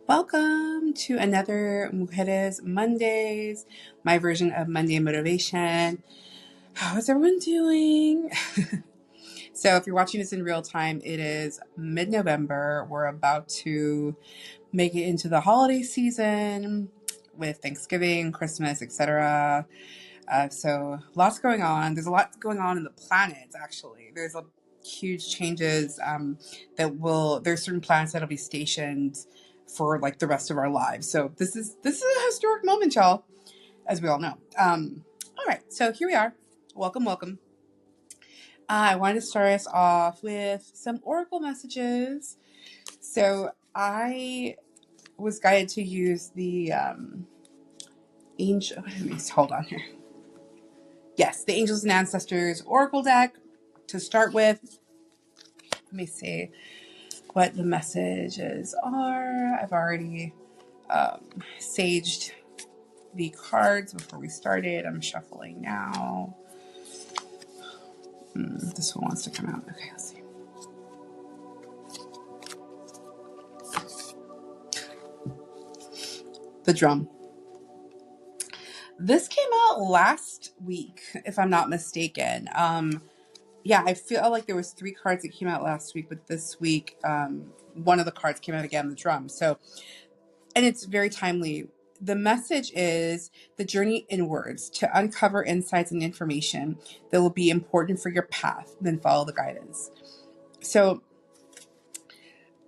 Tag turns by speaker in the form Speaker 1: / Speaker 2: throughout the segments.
Speaker 1: Welcome to another Mujeres Mondays, my version of Monday Motivation. How is everyone doing? So if you're watching this in real time, it is mid-November. We're about to make it into the holiday season with Thanksgiving, Christmas, etc. So lots going on. There's a lot going on in the planets, actually. There's huge changes there's certain planets that'll be stationed for like the rest of our lives. So this is a historic moment, y'all, as we all know. All right, so here we are. Welcome. I wanted to start us off with some oracle messages. So I was guided to use the angel. Hold on here. Yes, the Angels and Ancestors Oracle deck to start with. Let me see what the messages are. I've already saged the cards before we started. I'm shuffling now. This one wants to come out. Okay, let's see. The drum. This came out last week, if I'm not mistaken. Yeah, I feel like there was 3 cards that came out last week, but this week, one of the cards came out again, the drum. So, and it's very timely. The message is the journey inwards to uncover insights and information that will be important for your path, then follow the guidance. So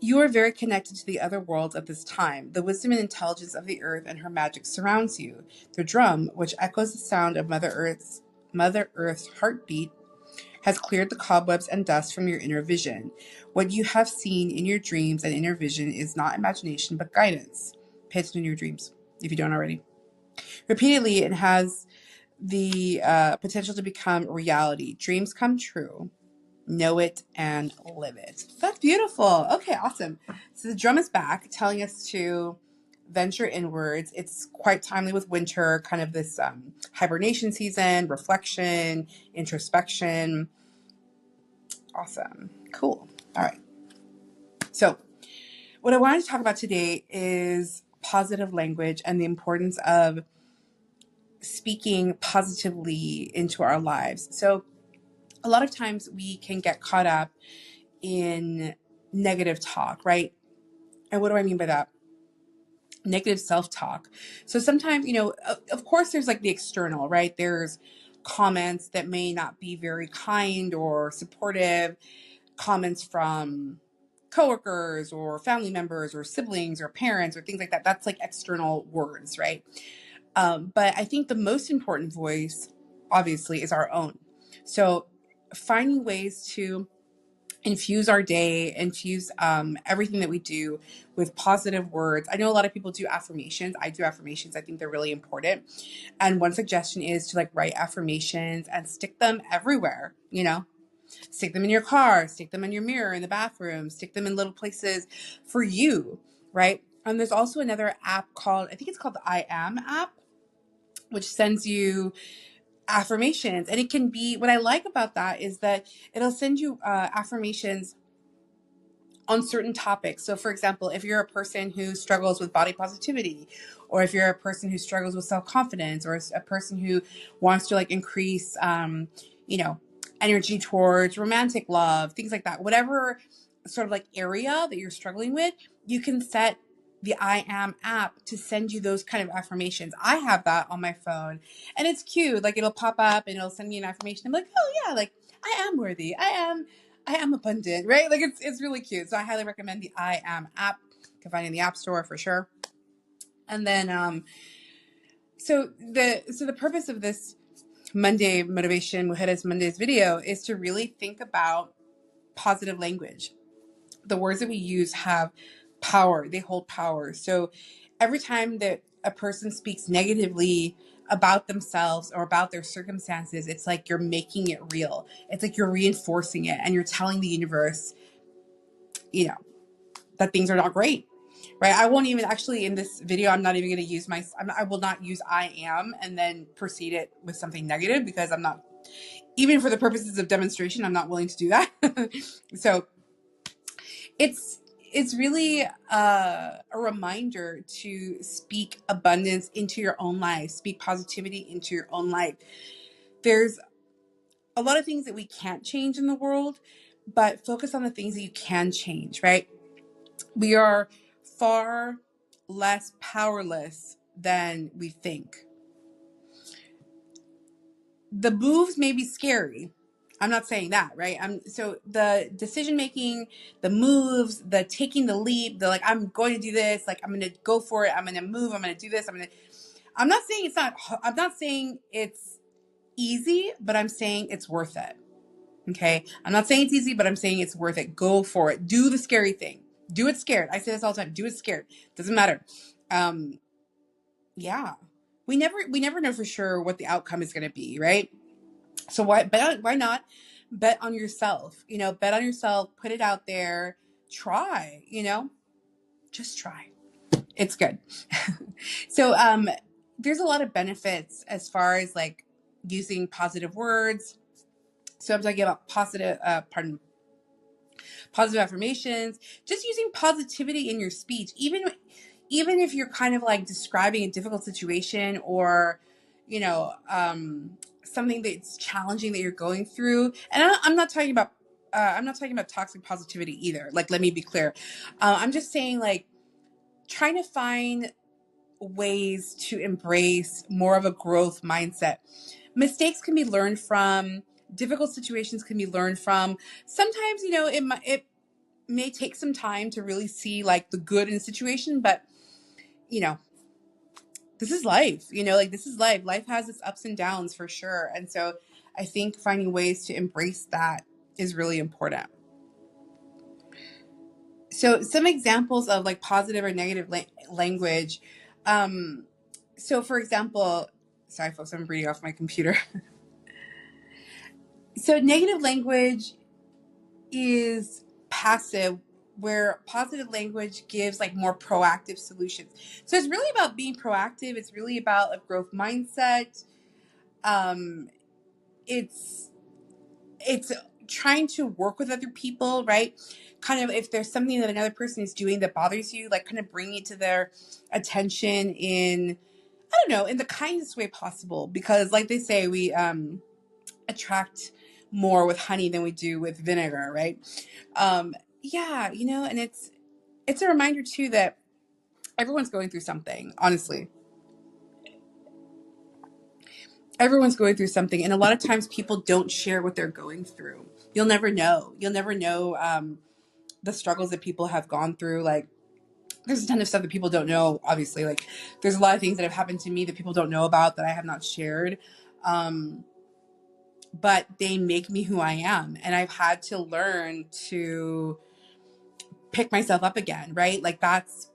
Speaker 1: you are very connected to the other worlds at this time. The wisdom and intelligence of the earth and her magic surrounds you. The drum, which echoes the sound of Mother Earth's heartbeat, has cleared the cobwebs and dust from your inner vision. What you have seen in your dreams and inner vision is not imagination, but guidance. Pay attention to your dreams, if you don't already. Repeatedly, it has the potential to become reality. Dreams come true. Know it and live it. That's beautiful. Okay, awesome. So the drum is back, telling us to venture inwards. It's quite timely with winter, kind of this hibernation season, reflection, introspection. Awesome. Cool. All right. So what I wanted to talk about today is positive language and the importance of speaking positively into our lives. So a lot of times we can get caught up in negative talk, right? And what do I mean by that? Negative self-talk. So sometimes, of course there's like the external, right? There's comments that may not be very kind or supportive, comments from coworkers or family members or siblings or parents or things like that. That's like external words, right? But I think the most important voice, obviously, is our own. So finding ways to infuse our day, infuse everything that we do with positive words. I know a lot of people do affirmations. I do affirmations. I think they're really important. And one suggestion is to like write affirmations and stick them everywhere, stick them in your car, stick them in your mirror in the bathroom, stick them in little places for you, right? And there's also another app called, I think it's called the I Am app, which sends you affirmations. And it can be, what I like about that is that it'll send you affirmations on certain topics. So for example, if you're a person who struggles with body positivity, or if you're a person who struggles with self-confidence, or a person who wants to like increase, energy towards romantic love, things like that, whatever sort of like area that you're struggling with, you can set the I Am app to send you those kind of affirmations. I have that on my phone and it's cute. Like it'll pop up and it'll send me an affirmation. I'm like, oh yeah, like I am worthy. I am abundant, right? Like it's really cute. So I highly recommend the I Am app. You can find it in the App Store for sure. And then so the purpose of this Monday Motivation Mujeres Mondays video is to really think about positive language. The words that we use have power. They hold power. So every time that a person speaks negatively about themselves or about their circumstances, it's like you're making it real. It's like you're reinforcing it and you're telling the universe, that things are not great, right? I won't even actually in this video, I'm not even going to use I will not use I am and then proceed it with something negative because I'm not, even for the purposes of demonstration, I'm not willing to do that. So it's really a reminder to speak abundance into your own life, speak positivity into your own life. There's a lot of things that we can't change in the world, but focus on the things that you can change, right? We are far less powerless than we think. The moves may be scary. I'm not saying that, right? So the decision making, the moves, the taking the leap, the like, I'm going to do this, like, I'm going to go for it, I'm going to move, I'm going to do this, I'm not saying it's not, I'm not saying it's easy, but I'm saying it's worth it. Okay. I'm not saying it's easy, but I'm saying it's worth it. Go for it. Do the scary thing. Do it scared. I say this all the time. Do it scared. Doesn't matter. Yeah. We never know for sure what the outcome is going to be, right? So why not bet on yourself? Bet on yourself, put it out there, try, just try. It's good. So there's a lot of benefits as far as like using positive words. So I'm talking about positive affirmations, just using positivity in your speech, even if you're kind of like describing a difficult situation or, something that's challenging that you're going through. And I'm not talking about toxic positivity either. Like, let me be clear. I'm just saying, like, trying to find ways to embrace more of a growth mindset. Mistakes can be learned from. Difficult situations can be learned from. Sometimes, it may take some time to really see like the good in the situation, but this is life, this is life. Life has its ups and downs for sure. And so I think finding ways to embrace that is really important. So some examples of like positive or negative language. So for example, sorry folks, I'm reading off my computer. So negative language is passive, where positive language gives like more proactive solutions. So it's really about being proactive. It's really about a growth mindset. It's trying to work with other people, right? Kind of if there's something that another person is doing that bothers you, like kind of bring it to their attention in, I don't know, in the kindest way possible. Because like they say, we attract more with honey than we do with vinegar, right? Yeah, and it's a reminder too that everyone's going through something, honestly. Everyone's going through something, and a lot of times people don't share what they're going through. You'll never know. The struggles that people have gone through. Like, there's a ton of stuff that people don't know, obviously. Like, there's a lot of things that have happened to me that people don't know about that I have not shared. But they make me who I am. And I've had to learn to pick myself up again, right? Like, that's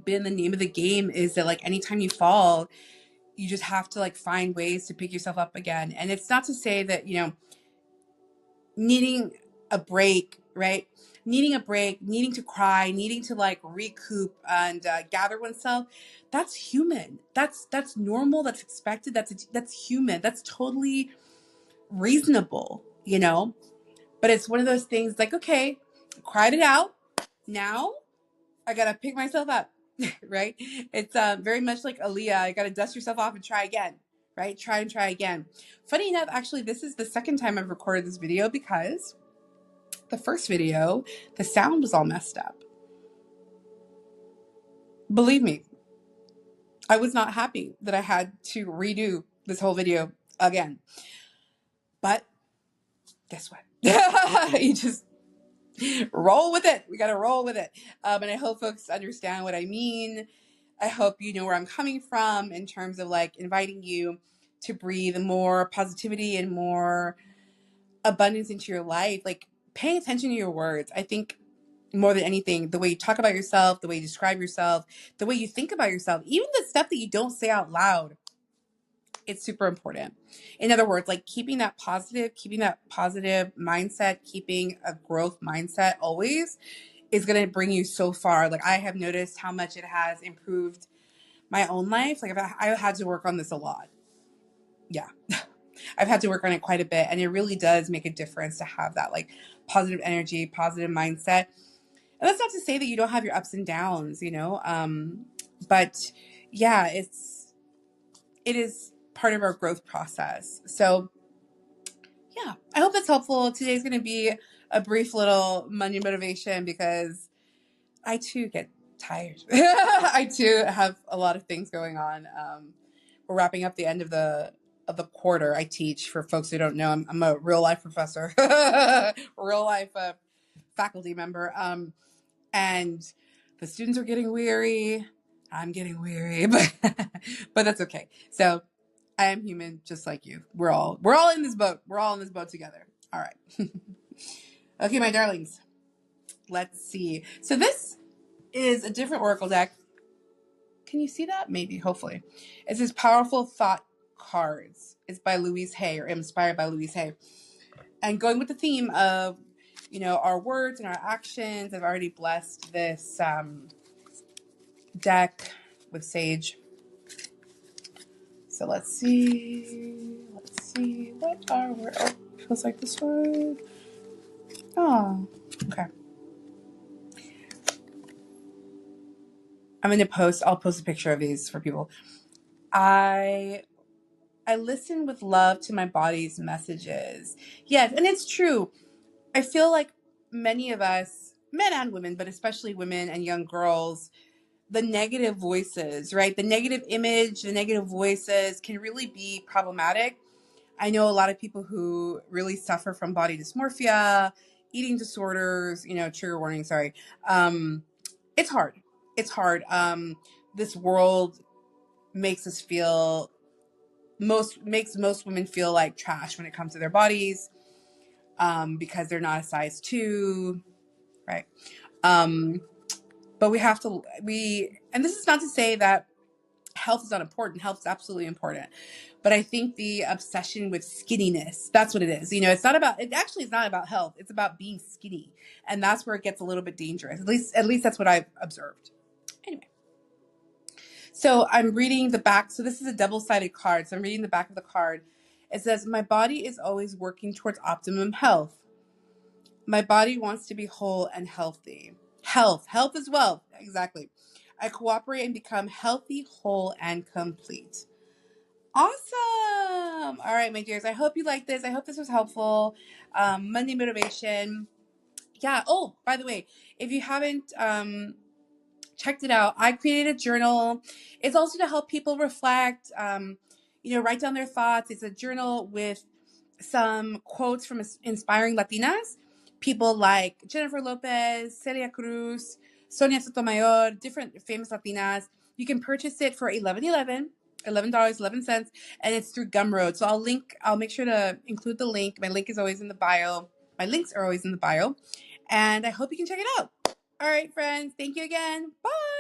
Speaker 1: been the name of the game, is that like anytime you fall, you just have to like find ways to pick yourself up again. And it's not to say that, needing a break, right? Needing a break, needing to cry, needing to like recoup and gather oneself. That's human. That's normal. That's expected. That's human. That's totally reasonable, but it's one of those things like, okay, cried it out. Now I got to pick myself up, right? It's very much like Aaliyah. I got to dust yourself off and try again, right? Try and try again. Funny enough, actually, this is the second time I've recorded this video because the first video, the sound was all messed up. Believe me, I was not happy that I had to redo this whole video again. But guess what? You just roll with it. We got to roll with it. And I hope folks understand what I mean. I hope you know where I'm coming from in terms of like inviting you to breathe more positivity and more abundance into your life. Like, paying attention to your words. I think more than anything, the way you talk about yourself, the way you describe yourself, the way you think about yourself, even the stuff that you don't say out loud, it's super important. In other words, like keeping that positive mindset, keeping a growth mindset always is going to bring you so far. Like, I have noticed how much it has improved my own life. Like, I've had to work on this a lot. Yeah. I've had to work on it quite a bit, and it really does make a difference to have that like positive energy, positive mindset. And that's not to say that you don't have your ups and downs, but yeah, it is part of our growth process. So yeah, I hope that's helpful. Today's going to be a brief little Monday motivation because I too get tired. I too have a lot of things going on. We're wrapping up the end of the quarter. I teach, for folks who don't know. I'm a real life professor, real life faculty member, and the students are getting weary. I'm getting weary, but that's okay. So I am human, just like you. We're all in this boat. We're all in this boat together. All right. Okay, my darlings. Let's see. So this is a different oracle deck. Can you see that? Maybe, hopefully. It says Powerful Thought Cards. It's by Louise Hay, or inspired by Louise Hay. And going with the theme of, our words and our actions, I've already blessed this deck with sage. So let's see. What are we? Oh, feels like this one. Oh, okay. I'll post a picture of these for people. I listen with love to my body's messages. Yes, and it's true. I feel like many of us, men and women, but especially women and young girls, the negative voices, right? The negative image, the negative voices can really be problematic. I know a lot of people who really suffer from body dysmorphia, eating disorders, trigger warning, sorry. It's hard. It's hard. This world makes us feel makes most women feel like trash when it comes to their bodies, because they're not a size 2, right? But and this is not to say that health is not important. Health is absolutely important. But I think the obsession with skinniness, that's what it is. It actually is not about health. It's about being skinny. And that's where it gets a little bit dangerous. At least that's what I've observed. Anyway. So I'm reading the back. So this is a double-sided card. So I'm reading the back of the card. It says, my body is always working towards optimum health. My body wants to be whole and healthy. Health is wealth. Exactly. I cooperate and become healthy, whole, and complete. Awesome. All right, my dears. I hope you like this. I hope this was helpful. Monday motivation. Yeah. Oh, by the way, if you haven't checked it out, I created a journal. It's also to help people reflect, write down their thoughts. It's a journal with some quotes from inspiring Latinas, people like Jennifer Lopez, Celia Cruz, Sonia Sotomayor, different famous Latinas. You can purchase it for $11.11, and it's through Gumroad. So I'll make sure to include the link. My link is always in the bio. My links are always in the bio. And I hope you can check it out. All right, friends. Thank you again. Bye.